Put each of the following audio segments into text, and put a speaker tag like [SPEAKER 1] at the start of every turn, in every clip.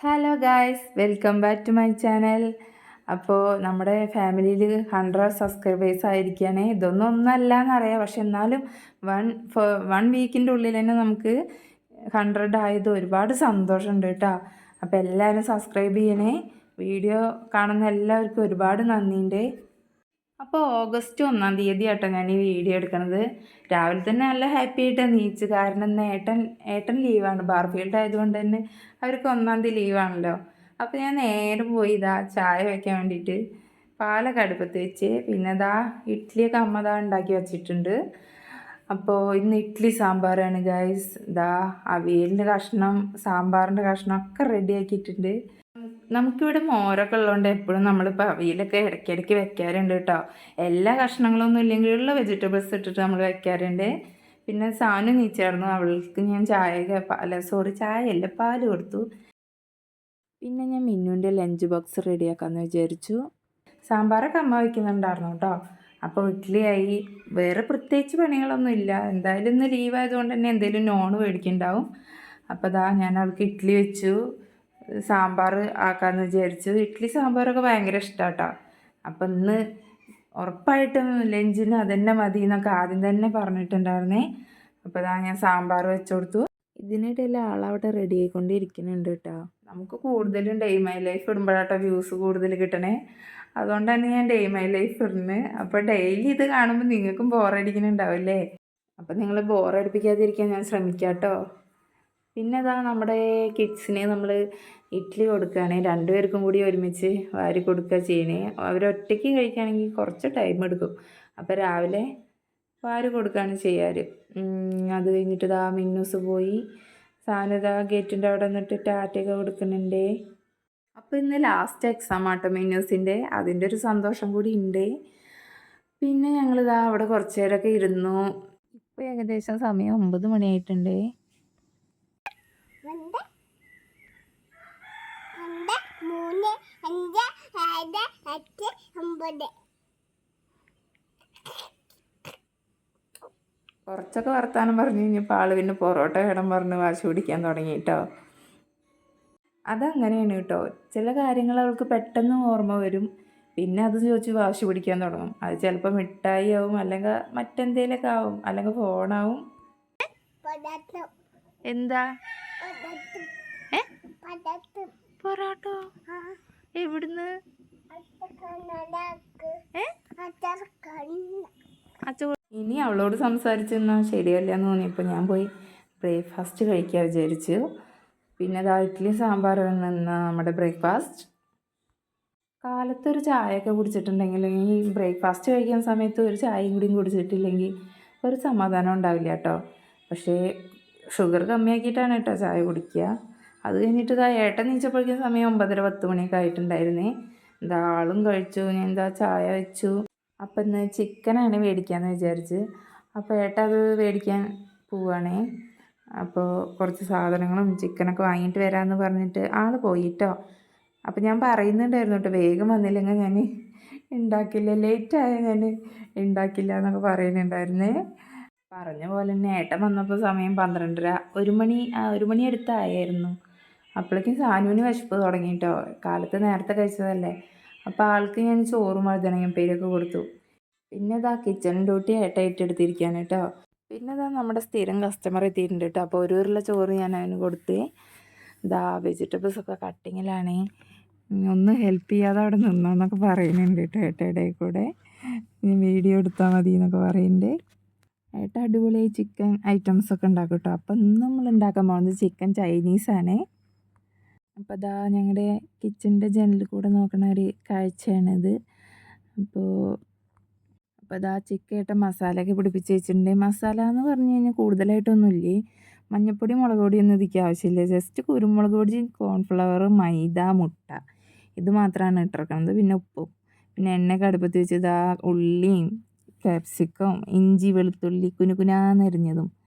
[SPEAKER 1] Hello guys, welcome back to my channel. അപ്പോൾ നമ്മുടെ ഫാമിലിയിൽ 100 സബ്സ്ക്രൈബേഴ്സ് ആയിരിക്കുകയാണ്. ഇതൊന്നും ഒന്നല്ല എന്നറിയാം, പക്ഷെ എന്നാലും വൺ വീക്കിൻ്റെ ഉള്ളിൽ തന്നെ നമുക്ക് 100 ആയത് ഒരുപാട് സന്തോഷമുണ്ട് കേട്ടോ. അപ്പോൾ എല്ലാവരും സബ്സ്ക്രൈബ് ചെയ്യണേ. വീഡിയോ കാണുന്ന എല്ലാവർക്കും ഒരുപാട് നന്ദിയുണ്ട്. അപ്പോൾ ഓഗസ്റ്റ് 1 ആട്ടോ ഞാൻ ഈ വീഡിയോ എടുക്കുന്നത്. രാവിലെ തന്നെ നല്ല ഹാപ്പി ആയിട്ട് നീച്ച്, കാരണം ഏട്ടൻ ലീവാണ്. ബാർഫീൽഡ് ആയതുകൊണ്ട് തന്നെ അവർക്ക് 1 ലീവാണല്ലോ. അപ്പോൾ ഞാൻ നേരെ പോയി ചായ വയ്ക്കാൻ വേണ്ടിയിട്ട് പാലൊക്കെ അടുപ്പത്ത് വെച്ച്, പിന്നെ ഇഡ്ഡലിയൊക്കെ അമ്മ ഉണ്ടാക്കി വച്ചിട്ടുണ്ട്. അപ്പോൾ ഇന്ന് ഇഡ്ഡലി സാമ്പാറാണ് ഗൈസ്. അവിയലിൻ്റെ കഷ്ണം, സാമ്പാറിൻ്റെ കഷ്ണം ഒക്കെ റെഡിയാക്കിയിട്ടുണ്ട്. നമുക്കിവിടെ മോരൊക്കെ ഉള്ളതുകൊണ്ട് എപ്പോഴും നമ്മളിപ്പോൾ അവിയലൊക്കെ ഇടയ്ക്കിടയ്ക്ക് വെക്കാറുണ്ട് കേട്ടോ. എല്ലാ കഷ്ണങ്ങളൊന്നും ഇല്ലെങ്കിൽ ഉള്ള വെജിറ്റബിൾസ് ഇട്ടിട്ട് നമ്മൾ വെക്കാറുണ്ട്. പിന്നെ സാനു നീച്ചായിരുന്നു, അവൾക്ക് ഞാൻ ചായയല്ല പാല് കൊടുത്തു. പിന്നെ ഞാൻ മിന്നുവിൻ്റെ ലഞ്ച് ബോക്സ് റെഡിയാക്കാമെന്ന് വിചാരിച്ചു. സാമ്പാറൊക്കെ അമ്മ വയ്ക്കുന്നുണ്ടായിരുന്നു കേട്ടോ. അപ്പോൾ ഇഡ്ഡലിയായി. വേറെ പ്രത്യേകിച്ച് പണികളൊന്നും ഇല്ല. എന്തായാലും ഇന്ന് ലീവായതുകൊണ്ട് തന്നെ എന്തെങ്കിലും നോൺ മേടിക്കുന്നുണ്ടാവും. അപ്പോൾ ഞാൻ അവൾക്ക് ഇഡ്ഡലി വെച്ചു, സാമ്പാർ ആക്കാമെന്ന് വിചാരിച്ചു. ഇഡ്ഡലി സാമ്പാറൊക്കെ ഭയങ്കര ഇഷ്ടമാണ് കേട്ടോ. അപ്പം ഇന്ന് ഉറപ്പായിട്ടും ലഞ്ചിന് അതന്നെ മതി എന്നൊക്കെ ആദ്യം തന്നെ പറഞ്ഞിട്ടുണ്ടായിരുന്നേ. അപ്പോൾ ഞാൻ സാമ്പാർ വെച്ച് കൊടുത്തു. ഇതിനിടയിൽ ആളവിടെ റെഡി ആയിക്കൊണ്ടിരിക്കുന്നുണ്ട് കേട്ടോ. നമുക്ക് കൂടുതലും ഡേ മൈ ലൈഫ് ഇടുമ്പോഴാട്ടോ വ്യൂസ് കൂടുതൽ കിട്ടണേ. അതുകൊണ്ട് തന്നെ ഞാൻ ഡേ മൈ ലൈഫ് ഇടുന്നത്. അപ്പോൾ ഡെയിലി ഇത് കാണുമ്പോൾ നിങ്ങൾക്കും ബോറടിക്കുന്നുണ്ടാവില്ലേ. അപ്പം നിങ്ങൾ ബോറടിപ്പിക്കാതിരിക്കാൻ ഞാൻ ശ്രമിക്കാം കേട്ടോ. പിന്നെ നമ്മുടെ കിഡ്സിന് നമ്മൾ ഇഡ്ഡലി കൊടുക്കുകയാണെങ്കിൽ 2 പേർക്കും കൂടി ഒരുമിച്ച് വാരി കൊടുക്കുക ചെയ്യണേ. അവരൊറ്റയ്ക്ക് കഴിക്കുകയാണെങ്കിൽ കുറച്ച് ടൈം എടുക്കും. അപ്പോൾ രാവിലെ വാരി കൊടുക്കുകയാണ് ചെയ്യാറ്. അത് കഴിഞ്ഞിട്ട് മിന്നൂസ് പോയി. സാധനം ഗേറ്റിൻ്റെ അവിടെ നിന്നിട്ട് ടാറ്റയൊക്കെ കൊടുക്കുന്നുണ്ട്. അപ്പോൾ ഇന്ന് ലാസ്റ്റ് എക്സാം ആട്ടോ മിന്നൂസിൻ്റെ. അതിൻ്റെ ഒരു സന്തോഷം കൂടി ഉണ്ട്. പിന്നെ ഞങ്ങൾ അവിടെ കുറച്ച് നേരമൊക്കെ ഇരുന്നു. ഇപ്പോൾ ഏകദേശം സമയം 9 മണിയായിട്ടുണ്ട്. കുറച്ചൊക്കെ വർത്താനം പറഞ്ഞു കഴിഞ്ഞപ്പോൾ ആൾ പിന്നെ പൊറോട്ട വേണം പറഞ്ഞ് വാശി പിടിക്കാൻ തുടങ്ങി കേട്ടോ. അതങ്ങനെയാണ് കേട്ടോ, ചില കാര്യങ്ങൾ അവൾക്ക് പെട്ടെന്ന് ഓർമ്മ വരും, പിന്നെ അത് ചോദിച്ച് വാശി പിടിക്കാൻ തുടങ്ങും. അത് ചിലപ്പോൾ മിഠായി ആവും, അല്ലെങ്കിൽ മറ്റെന്തേലൊക്കെ ആവും, അല്ലെങ്കിൽ ഫോണാവും. എന്താ പൊറോട്ട? എവിടുന്ന്? ഇനി അവളോട് സംസാരിച്ചെന്നാൽ ശരിയല്ല എന്ന് തോന്നിയപ്പോൾ ഞാൻ പോയി ബ്രേക്ക്ഫാസ്റ്റ് കഴിക്കാൻ വിചാരിച്ചു. പിന്നെ ഇഡ്ഡലി സാമ്പാർ നമ്മുടെ ബ്രേക്ക്ഫാസ്റ്റ്. കാലത്തൊരു ചായയൊക്കെ കുടിച്ചിട്ടുണ്ടെങ്കിൽ ഈ ബ്രേക്ക്ഫാസ്റ്റ് കഴിക്കുന്ന സമയത്ത് ഒരു ചായയും കൂടിയും കുടിച്ചിട്ടില്ലെങ്കിൽ ഒരു സമാധാനം ഉണ്ടാവില്ല കേട്ടോ. പക്ഷേ ഷുഗർ കമ്മിയാക്കിയിട്ടാണ് കേട്ടോ ചായ കുടിക്കുക. അത് കഴിഞ്ഞിട്ട് ഏട്ടൻ നീച്ചപ്പോഴേക്കും സമയം 9:30-10 മണിയൊക്കെ ആയിട്ടുണ്ടായിരുന്നേ. ആളും കഴിച്ചു. ഞാൻ ചായ വെച്ചു. അപ്പം ഇന്ന് ചിക്കനാണ് മേടിക്കാമെന്ന് വിചാരിച്ച്. അപ്പോൾ ഏട്ടൻ അത് മേടിക്കാൻ പോവുകയാണേ. അപ്പോൾ കുറച്ച് സാധനങ്ങളും ചിക്കനൊക്കെ വാങ്ങിയിട്ട് വരാമെന്ന് പറഞ്ഞിട്ട് ആൾ പോയിട്ടോ. അപ്പോൾ ഞാൻ പറയുന്നുണ്ടായിരുന്നു കേട്ടോ, വേഗം വന്നില്ലെങ്കിൽ ഞാൻ ഉണ്ടാക്കില്ല, ലേറ്റായ ഞാൻ ഉണ്ടാക്കില്ല എന്നൊക്കെ പറയുന്നുണ്ടായിരുന്നേ. പറഞ്ഞ പോലെ തന്നെ ഏട്ടൻ വന്നപ്പോൾ സമയം 12:30, 1 മണി അടുത്തായിരുന്നു. അപ്പോഴേക്കും സാനുവിന് വിശപ്പ് തുടങ്ങി കേട്ടോ. കാലത്ത് നേരത്തെ കഴിച്ചതല്ലേ. അപ്പോൾ ആൾക്ക് ഞാൻ ചോറും വഴുതനങ്ങപ്പേരിയൊക്കെ കൊടുത്തു. പിന്നെ കിച്ചൺ ഡ്യൂട്ടി ഏട്ട ഏറ്റെടുത്തിരിക്കുകയാണ് കേട്ടോ. പിന്നെ നമ്മുടെ സ്ഥിരം കസ്റ്റമർ എത്തിയിട്ടുണ്ട് കേട്ടോ. അപ്പോൾ ഒരു ഉരുള ചോറ് ഞാൻ അതിന് കൊടുത്ത്. വെജിറ്റബിൾസൊക്കെ കട്ടിങ്ങിലാണ്. ഒന്ന് ഹെൽപ്പ് ചെയ്യാതെ അവിടെ നിന്നോന്നൊക്കെ പറയുന്നുണ്ട് കേട്ടോ ഏട്ടയുടെ കൂടെ. വീഡിയോ എടുത്താൽ മതി എന്നൊക്കെ പറയുന്നുണ്ട്. ഏട്ട അടിപൊളിയായി ചിക്കൻ ഐറ്റംസൊക്കെ ഉണ്ടാക്കും കേട്ടോ. അപ്പം ഇന്ന് നമ്മൾ ഉണ്ടാക്കാൻ പോകുന്നത് ചിക്കൻ ചൈനീസാണേ. അപ്പോൾ ഞങ്ങളുടെ കിച്ചൻ്റെ ജനലിൽ കൂടെ നോക്കണ ഒരു കാഴ്ചയാണിത്. അപ്പോൾ ചിക്കൻ ഏട്ടൻ മസാലയൊക്കെ പിടിപ്പിച്ച് വെച്ചിട്ടുണ്ട്. മസാല എന്ന് പറഞ്ഞു കഴിഞ്ഞാൽ കൂടുതലായിട്ടൊന്നുമില്ലേ. മഞ്ഞൾപ്പൊടി, മുളക് പൊടിയൊന്നും ഇതിക്ക് ആവശ്യമില്ല. ജസ്റ്റ് കുരുമുളക് പൊടി, കോൺഫ്ലവർ, മൈദ, മുട്ട, ഇത് മാത്രമാണ് ഇട്ടിരിക്കുന്നത്. പിന്നെ ഉപ്പും. പിന്നെ എണ്ണയൊക്കെ അടുപ്പത്ത് വെച്ച് ഉള്ളിയും ക്യാപ്സിക്കം, ഇഞ്ചി, വെളുത്തുള്ളി കുനുകുനാന്നരിഞ്ഞതും.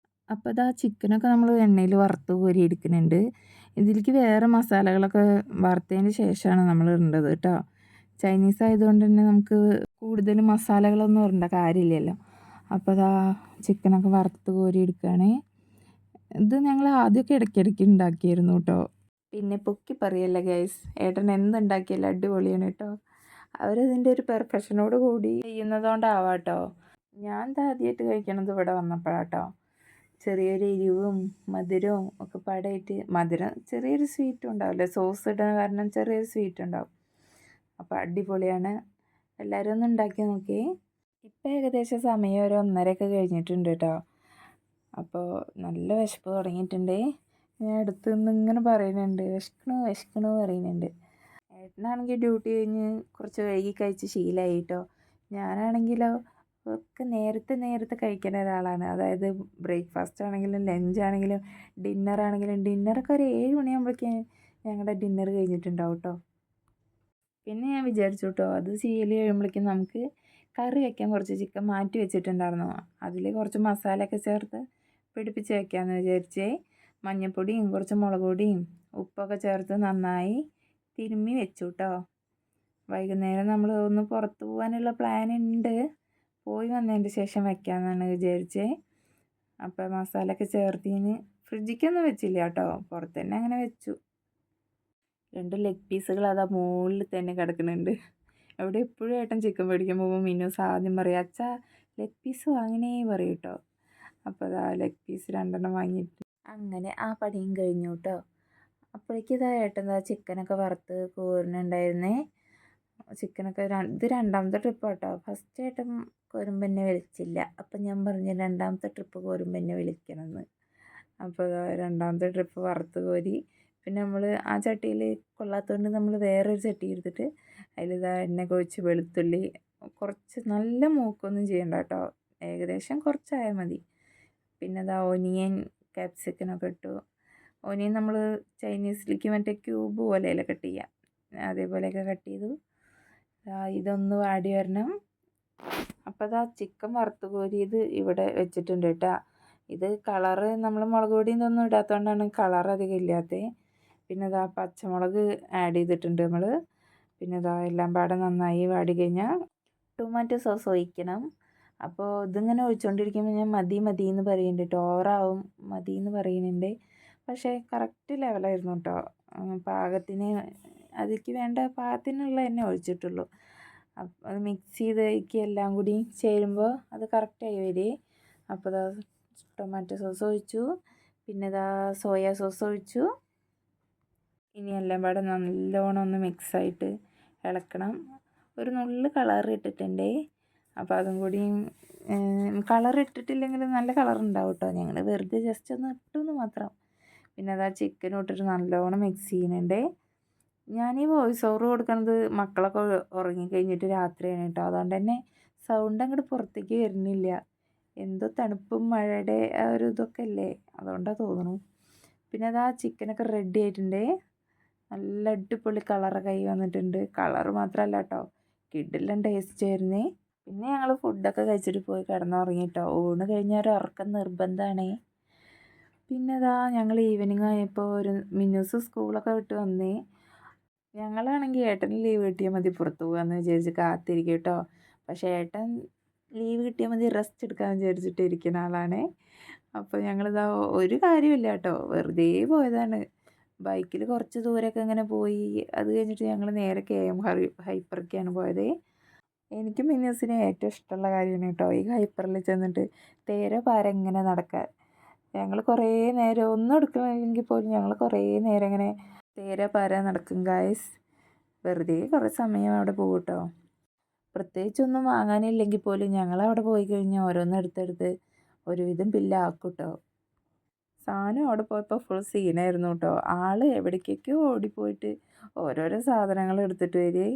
[SPEAKER 1] അപ്പോൾ ചിക്കനൊക്കെ നമ്മൾ എണ്ണയിൽ വറുത്ത് കോരി എടുക്കുന്നുണ്ട്. ഇതിലേക്ക് വേറെ മസാലകളൊക്കെ വറുത്തതിന് ശേഷമാണ് നമ്മൾ ഇടേണ്ടത് കേട്ടോ. ചൈനീസ് ആയതുകൊണ്ട് തന്നെ നമുക്ക് കൂടുതൽ മസാലകളൊന്നും ഇടേണ്ട കാര്യമില്ലല്ലോ. അപ്പോൾ ചിക്കനൊക്കെ വറുത്ത് കോരി എടുക്കുകയാണ്. ഇത് ഞങ്ങൾ ആദ്യമൊക്കെ ഇടയ്ക്കിടയ്ക്ക് ഉണ്ടാക്കിയിരുന്നു കേട്ടോ. പിന്നെ പൊക്കി പറയല്ല ഗൈസ്, ഏട്ടൻ എന്തുണ്ടാക്കിയാലും അടിപൊളിയാണ് കേട്ടോ. അവരതിൻ്റെ ഒരു പെർഫെക്ഷനോട് കൂടി ചെയ്യുന്നതുകൊണ്ടാവാം കേട്ടോ. ഞാൻ ആദ്യമായിട്ട് കഴിക്കണത് ഇവിടെ വന്നപ്പോഴാട്ടോ. ചെറിയൊരു എരിവും മധുരവും ഒക്കെ പാടായിട്ട്, മധുരം ചെറിയൊരു സ്വീറ്റും ഉണ്ടാവില്ലേ, സോസ് ഇടുന്ന കാരണം ചെറിയൊരു സ്വീറ്റ് ഉണ്ടാവും. അപ്പോൾ അടിപൊളിയാണ്, എല്ലാവരും ഒന്ന് ഉണ്ടാക്കി നോക്കി. ഇപ്പം ഏകദേശം സമയം ഒരു 1:30 കഴിഞ്ഞിട്ടുണ്ട് കേട്ടോ. അപ്പോൾ നല്ല വിശപ്പ് തുടങ്ങിയിട്ടുണ്ട്. ഞാൻ അടുത്ത് നിന്ന് ഇങ്ങനെ പറയുന്നുണ്ട്, വിശക്കണു പറയുന്നുണ്ട്. ഏട്ടനാണെങ്കിൽ ഡ്യൂട്ടി കഴിഞ്ഞ് കുറച്ച് വൈകി കഴിച്ച് ശീലമായി കേട്ടോ. ഞാനാണെങ്കിലോ ഒക്കെ നേരത്തെ കഴിക്കുന്ന ഒരാളാണ്. അതായത് ബ്രേക്ക്ഫാസ്റ്റ് ആണെങ്കിലും ലഞ്ചാണെങ്കിലും ഡിന്നറാണെങ്കിലും, ഡിന്നറൊക്കെ ഒരു 7 മണിയാകുമ്പോഴേക്കും ഞങ്ങളുടെ ഡിന്നർ കഴിഞ്ഞിട്ടുണ്ടാവും കേട്ടോ. പിന്നെ ഞാൻ വിചാരിച്ചു കേട്ടോ, അത് ചെയ്യൽ കഴിയുമ്പോഴേക്കും നമുക്ക് കറി വയ്ക്കാൻ കുറച്ച് ചിക്കൻ മാറ്റി വെച്ചിട്ടുണ്ടായിരുന്നു. അതിൽ കുറച്ച് മസാലയൊക്കെ ചേർത്ത് പിടിപ്പിച്ച് വയ്ക്കാമെന്ന് വിചാരിച്ചേ. മഞ്ഞൾപ്പൊടിയും കുറച്ച് മുളക് പൊടിയും ഉപ്പൊക്കെ ചേർത്ത് നന്നായി തിരുമ്മി വെച്ചു കേട്ടോ. വൈകുന്നേരം നമ്മൾ ഒന്ന് പുറത്ത് പോകാനുള്ള പ്ലാൻ ഉണ്ട്. പോയി വന്നതിൻ്റെ ശേഷം വയ്ക്കാമെന്നാണ് വിചാരിച്ചേ. അപ്പോൾ മസാലയൊക്കെ ചേർത്തിന് ഫ്രിഡ്ജിക്കൊന്നും വെച്ചില്ല കേട്ടോ, പുറത്ത് തന്നെ അങ്ങനെ വെച്ചു. 2 ലെഗ് പീസുകൾ അതാ മുകളിൽ തന്നെ കിടക്കുന്നുണ്ട്. അവിടെ എപ്പോഴും ഏട്ടൻ ചിക്കൻ മേടിക്കാൻ പോകുമ്പോൾ മിന്നൂസ് ആദ്യം പറയും, അച്ഛാ ലെഗ് പീസ് വാങ്ങണേ പറയും കേട്ടോ. അപ്പോൾ അതാ ലെഗ് പീസ് 2 വാങ്ങിയിട്ട് അങ്ങനെ ആ പണിയും കഴിഞ്ഞു കേട്ടോ. അപ്പോഴേക്കും ഇതാ ഏട്ടൻ ചിക്കനൊക്കെ വറുത്ത് കോരുന്നുണ്ടായിരുന്നേ. ചിക്കനൊക്കെ ഇത് 2ാമത്തെ ട്രിപ്പ് കേട്ടോ. ഫസ്റ്റ് ഏട്ടൻ കോരുമ്പോൾ എന്നെ വിളിച്ചില്ല. അപ്പം ഞാൻ പറഞ്ഞു 2ാമത്തെ ട്രിപ്പ് കോരുമ്പോൾ എന്നെ വിളിക്കണമെന്ന്. അപ്പോൾ 2ാമത്തെ ട്രിപ്പ് വറുത്ത് കോരി. പിന്നെ നമ്മൾ ആ ചട്ടിയിൽ കൊള്ളാത്തതുകൊണ്ട് നമ്മൾ വേറൊരു ചട്ടി എടുത്തിട്ട് അതിലിതാ എണ്ണ കൊഴിച്ച് വെളുത്തുള്ളി കുറച്ച്, നല്ല മൂക്കൊന്നും ചെയ്യണ്ട കേട്ടോ, ഏകദേശം കുറച്ചായാൽ മതി. പിന്നെ അതാ ഒനിയൻ ക്യാപ്സിക്കനൊക്കെ ഇട്ടു. ഒനിയൻ നമ്മൾ ചൈനീസിലേക്ക് മറ്റേ ക്യൂബ് പോലെയല്ലേ കട്ട് ചെയ്യുക, അതേപോലെയൊക്കെ കട്ട് ചെയ്തു. ഇതൊന്ന് വാടി വരണം. അപ്പോൾ അതാ ചിക്കൻ വറുത്ത് കോരിയത് ഇവിടെ വെച്ചിട്ടുണ്ട് കേട്ടോ. ഇത് കളറ് നമ്മൾ മുളക് പൊടിയും ഇതൊന്നും ഇടാത്തതുകൊണ്ടാണ് കളർ അധികം ഇല്ലാത്തത്. പിന്നെ ഇതാ പച്ചമുളക് ആഡ് ചെയ്തിട്ടുണ്ട് നമ്മൾ. പിന്നെ ഇതാ എല്ലാം പാടെ നന്നായി വാടി കഴിഞ്ഞാൽ ടൊമാറ്റോ സോസ് ഒഴിക്കണം. അപ്പോൾ ഇതിങ്ങനെ ഒഴിച്ചുകൊണ്ടിരിക്കുമ്പോൾ ഞാൻ മതി എന്ന് പറയുന്നുണ്ട് കേട്ടോ. ഓവറാവും മതി എന്ന് പറയുന്നുണ്ട്. പക്ഷേ കറക്റ്റ് ലെവലായിരുന്നു കേട്ടോ. പാകത്തിന് അതിലേക്ക് വേണ്ട പാകത്തിനുള്ള എന്നെ ഒഴിച്ചിട്ടുള്ളൂ. അപ്പോൾ അത് മിക്സ് ചെയ്തേക്ക് എല്ലാം കൂടി ചേരുമ്പോൾ അത് കറക്റ്റായി വരെ. അപ്പോൾ ഇതാ ടൊമാറ്റോ സോസ് ഒഴിച്ചു. പിന്നെ ഇതാ സോയാ സോസ് ഒഴിച്ചു. ഇനി എല്ലാം പാടെ നല്ലോണം ഒന്ന് മിക്സായിട്ട് ഇളക്കണം. ഒരു നുള്ളു കളർ ഇട്ടിട്ടുണ്ട്. അപ്പോൾ അതും കൂടി കളർ ഇട്ടിട്ടില്ലെങ്കിൽ നല്ല കളർ ഉണ്ടാവും കേട്ടോ. ഞങ്ങൾ വെറുതെ ജസ്റ്റ് ഒന്ന് ഇട്ടെന്ന് മാത്രം. പിന്നെ അതാ ചിക്കനും ഇട്ടിട്ട് നല്ലോണം മിക്സ് ചെയ്യുന്നുണ്ട്. ഞാൻ ഈ വോയിസ് ഓവർ കൊടുക്കുന്നത് മക്കളൊക്കെ ഉറങ്ങിക്കഴിഞ്ഞിട്ട് രാത്രിയാണ് കേട്ടോ. അതുകൊണ്ട് തന്നെ സൗണ്ട് അങ്ങോട്ട് പുറത്തേക്ക് വരുന്നില്ല. എന്തോ തണുപ്പും മഴയുടെ ആ ഒരു ഇതൊക്കെ അല്ലേ, അതുകൊണ്ടാണ് തോന്നുന്നു. പിന്നെ അതാ ചിക്കനൊക്കെ റെഡി ആയിട്ടുണ്ട്. നല്ല അടിപൊളി കളറൊക്കെ ആയി വന്നിട്ടുണ്ട്. കളർ മാത്രമല്ല കേട്ടോ, കിഡിലും ടേസ്റ്റ് ആയിരുന്നേ. പിന്നെ ഞങ്ങൾ ഫുഡൊക്കെ കഴിച്ചിട്ട് പോയി കിടന്നുറങ്ങി കേട്ടോ. ഊണ് കഴിഞ്ഞാൽ ഒരു ഉറക്കം നിർബന്ധമാണ്. പിന്നെ അതാ ഞങ്ങൾ ഈവനിങ് ആയപ്പോൾ ഒരു മിന്നൂസ് സ്കൂളൊക്കെ വിട്ട് വന്നേ. ഞങ്ങളാണെങ്കിൽ ഏട്ടന് ലീവ് കിട്ടിയാൽ മതി പുറത്ത് പോകാമെന്ന് വിചാരിച്ച് കാത്തിരിക്കും കേട്ടോ. പക്ഷേ ഏട്ടൻ ലീവ് കിട്ടിയാൽ മതി റെസ്റ്റ് എടുക്കാൻ വിചാരിച്ചിട്ട് ഇരിക്കുന്ന ആളാണ്. അപ്പോൾ ഞങ്ങളിതാ ഒരു കാര്യമില്ല കേട്ടോ, വെറുതെ പോയതാണ്. ബൈക്കിൽ കുറച്ച് ദൂരമൊക്കെ ഇങ്ങനെ പോയി. അത് കഴിഞ്ഞിട്ട് ഞങ്ങൾ നേരെ KM ഹൈപ്പറിലേക്കാണ് പോയത്. എനിക്കും മിന്നൂസിന് ഏറ്റവും ഇഷ്ടമുള്ള കാര്യമാണ് കേട്ടോ ഈ ഹൈപ്പറിൽ ചെന്നിട്ട് തേരെ പാര ഇങ്ങനെ നടക്കാൻ. ഞങ്ങൾ കുറേ നേരം ഒന്നും എടുക്കണമെങ്കിൽ പോലും ഞങ്ങൾ കുറേ നേരം ഇങ്ങനെ തേരെ പാര നടക്കും ഗായ്സ്. വെറുതെ കുറേ സമയം അവിടെ പോകും കേട്ടോ. പ്രത്യേകിച്ചൊന്നും വാങ്ങാനില്ലെങ്കിൽ പോലും ഞങ്ങൾ അവിടെ പോയി കഴിഞ്ഞാൽ ഓരോന്ന് എടുത്തെടുത്ത് ഒരുവിധം ബില്ലാക്കും കേട്ടോ. സാധനം അവിടെ പോയപ്പോൾ ഫുൾ സീനായിരുന്നു കേട്ടോ. ആൾ എവിടേക്കൊക്കെയോ ഓടിപ്പോയിട്ട് ഓരോരോ സാധനങ്ങൾ എടുത്തിട്ട് വരെ.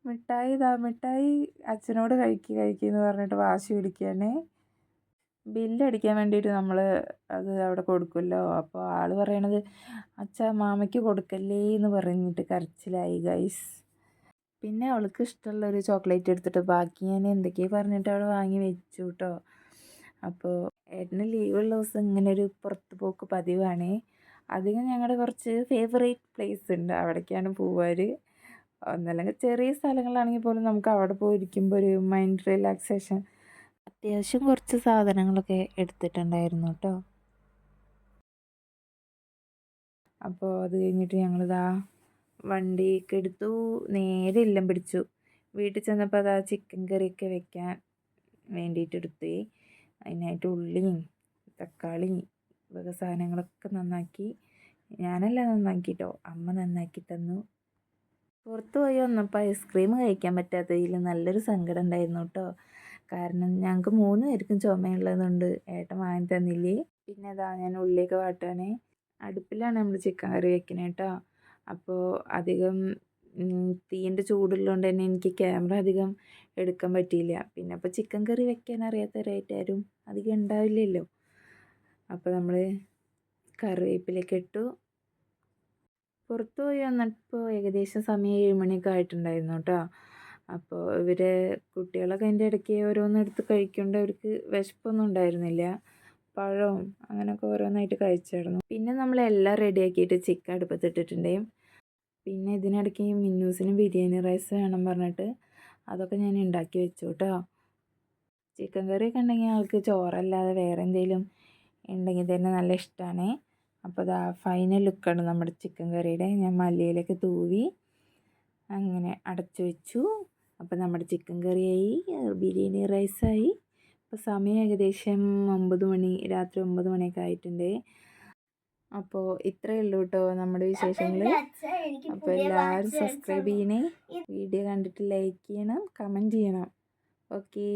[SPEAKER 1] മിഠായി അച്ഛനോട് കഴിക്കുമെന്ന് പറഞ്ഞിട്ട് വാശി പിടിക്കുകയാണ്. ബില്ലടിക്കാൻ വേണ്ടിയിട്ട് നമ്മൾ അത് അവിടെ കൊടുക്കുമല്ലോ. അപ്പോൾ ആൾ പറയണത് അച്ഛാ മാമയ്ക്ക് കൊടുക്കല്ലേ എന്ന് പറഞ്ഞിട്ട് കരച്ചിലായി ഗൈസ്. പിന്നെ അവൾക്ക് ഇഷ്ടമുള്ളൊരു ചോക്ലേറ്റ് എടുത്തിട്ട് ബാക്കി ഞാൻ എന്തൊക്കെയോ പറഞ്ഞിട്ട് അവൾ വാങ്ങി വെച്ചു കേട്ടോ. അപ്പോൾ ഏട്ടന് ലീവുള്ള ദിവസം ഇങ്ങനെ ഒരു പുറത്ത് പോക്ക് പതിവാണ്. അധികം ഞങ്ങളുടെ കുറച്ച് ഫേവറേറ്റ് പ്ലേസ് ഉണ്ട്, അവിടേക്കാണ് പോവാറ്. ഒന്നല്ലെങ്കിൽ ചെറിയ സ്ഥലങ്ങളാണെങ്കിൽ പോലും നമുക്ക് അവിടെ പോയിരിക്കുമ്പോൾ ഒരു മൈൻഡ് റിലാക്സേഷൻ. അത്യാവശ്യം കുറച്ച് സാധനങ്ങളൊക്കെ എടുത്തിട്ടുണ്ടായിരുന്നു കേട്ടോ. അപ്പോൾ അത് കഴിഞ്ഞിട്ട് ഞങ്ങളിതാ വണ്ടിയൊക്കെ എടുത്തു, നേരെ ഇല്ലം പിടിച്ചു. വീട്ടിൽ ചെന്നപ്പോൾ അതാ ചിക്കൻ കറിയൊക്കെ വെക്കാൻ വേണ്ടിയിട്ട് എടുത്തേ. അതിനായിട്ട് ഉള്ളിയും തക്കാളിയും വക സാധനങ്ങളൊക്കെ നന്നാക്കി. ഞാനല്ല നന്നാക്കിട്ടോ, അമ്മ നന്നാക്കി തന്നു. പുറത്ത് പോയി വന്നപ്പോൾ ഐസ്ക്രീം കഴിക്കാൻ പറ്റാത്തതിൽ നല്ലൊരു സങ്കടം ഉണ്ടായിരുന്നു കേട്ടോ. കാരണം ഞങ്ങൾക്ക് 3 പേർക്കും ചുമയുള്ളതുകൊണ്ട് ഏട്ടൻ വാങ്ങി തന്നില്ലേ. പിന്നെ അതാ ഞാൻ ഉള്ളിയൊക്കെ വാട്ടാനേ അടുപ്പിലാണ് നമ്മൾ ചിക്കൻ കറി വെക്കുന്നത് കേട്ടോ. അപ്പോൾ അധികം തീൻ്റെ ചൂടുള്ളതുകൊണ്ട് തന്നെ എനിക്ക് ക്യാമറ അധികം എടുക്കാൻ പറ്റിയില്ല. പിന്നെ അപ്പോൾ ചിക്കൻ കറി വെക്കാൻ അറിയാത്തവരായിട്ട് ആരും അധികം ഉണ്ടാവില്ലല്ലോ. അപ്പോൾ നമ്മൾ കറിവേപ്പിലൊക്കെ ഇട്ടു. പുറത്ത് പോയി വന്നപ്പോൾ ഏകദേശം സമയം 7 മണിയൊക്കെ ആയിട്ടുണ്ടായിരുന്നു കേട്ടോ. അപ്പോൾ കുട്ടികളൊക്കെ അതിൻ്റെ ഇടയ്ക്ക് ഓരോന്നെടുത്ത് കഴിക്കൊണ്ട് അവർക്ക് വിശപ്പൊന്നും ഉണ്ടായിരുന്നില്ല. പഴവും അങ്ങനെയൊക്കെ ഓരോന്നായിട്ട് കഴിച്ചായിരുന്നു. പിന്നെ നമ്മളെല്ലാം റെഡിയാക്കിയിട്ട് ചിക്കൻ അടുപ്പത്തിട്ടിട്ടുണ്ടേ. പിന്നെ ഇതിനിടയ്ക്ക് മിന്നൂസിന് ബിരിയാണി റൈസ് വേണം പറഞ്ഞിട്ട് അതൊക്കെ ഞാൻ ഉണ്ടാക്കി വെച്ചു കേട്ടോ. ചിക്കൻ കറിയൊക്കെ ഉണ്ടെങ്കിൽ ആൾക്ക് ചോറല്ലാതെ വേറെ എന്തെങ്കിലും ഉണ്ടെങ്കിൽ തന്നെ നല്ല ഇഷ്ടമാണ്. അപ്പോൾ അതാ ഫൈനൽ ലുക്കാണ് നമ്മുടെ ചിക്കൻ കറിയുടെ. ഞാൻ മല്ലിയിലൊക്കെ തൂവി അങ്ങനെ അടച്ചു വെച്ചു. അപ്പോൾ നമ്മുടെ ചിക്കൻ കറിയായി, ബിരിയാണി റൈസായി. ഇപ്പോൾ സമയം ഏകദേശം 9 മണി, രാത്രി 9 മണിയൊക്കെ ആയിട്ടുണ്ട്. അപ്പോൾ ഇത്രയേ ഉള്ളൂ കേട്ടോ നമ്മുടെ വിശേഷങ്ങൾ. അപ്പോൾ എല്ലാവരും സബ്സ്ക്രൈബ് ചെയ്യണേ, വീഡിയോ കണ്ടിട്ട് ലൈക്ക് ചെയ്യണം, കമൻറ്റ് ചെയ്യണം. ഓക്കേ.